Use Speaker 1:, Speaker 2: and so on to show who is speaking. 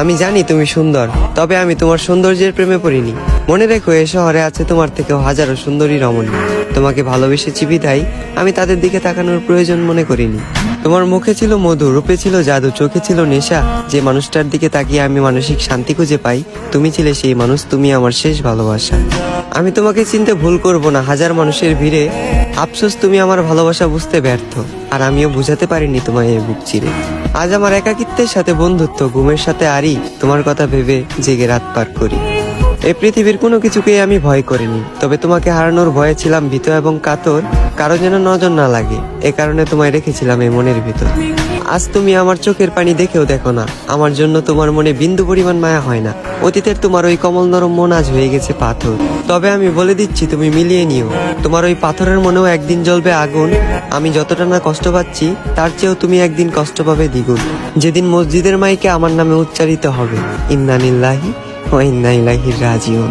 Speaker 1: আমি জানি তুমি সুন্দর, তবে আমি তোমার সৌন্দর্যের প্রেমে পড়িনি। মনে রেখো, এ শহরে আছে তোমার থেকেও হাজারো সুন্দরী রমণী। তোমাকে ভালোবেসেছি বিধায় আমি তাদের দিকে তাকানোর প্রয়োজন মনে করিনি। তোমার মুখে ছিল মধু, রূপে ছিল জাদু, চোখে ছিল নেশা। যে মানুষটার দিকে তাকিয়ে আমি মানসিক শান্তি খুঁজে পাই, তুমি ছিলে সেই মানুষ। তুমি আমার শেষ ভালোবাসা। আমি তোমাকে চিনতে ভুল করব না হাজার মানুষের ভিড়ে। আফসোস তুমি আমার ভালোবাসা বুঝতে ব্যর্থ, আর আমিও বুঝাতে পারিনি তোমায় এই বুক চিরে। আজ আমার একাকিত্বের সাথে বন্ধুত্ব, ঘুমের সাথে আরি, তোমার কথা ভেবে জেগে রাত পার করি। এই পৃথিবীর কোনো কিছুকেই আমি ভয় করিনি, তবে তোমাকে হারানোর ভয়ে ছিলাম ভীত এবং কাতর। কারো যেন নজর না লাগে, এ কারণে তোমায় রেখেছিলাম এই মনের ভিতর। আজ তুমি আমার চোখের পানি দেখেও দেখো না, আমার জন্য তোমার মনে বিন্দু পরিমাণ মায়া হয় না। অতীতের তোমার ওই কমল নরম মন আজ হয়ে গেছে পাথর। তবে আমি বলে দিচ্ছি, তুমি মিলিয়ে নিও, তোমার ওই পাথরের মনেও একদিন জ্বলবে আগুন। আমি যতটা না কষ্ট পাচ্ছি, তার চেয়েও তুমি একদিন কষ্ট পাবে দ্বিগুণ। যেদিন মসজিদের মাইকে আমার নামে উচ্চারিত হবে ইন্না লিল্লাহি ওয়া ইন্না ইলাইহি রাজিউন।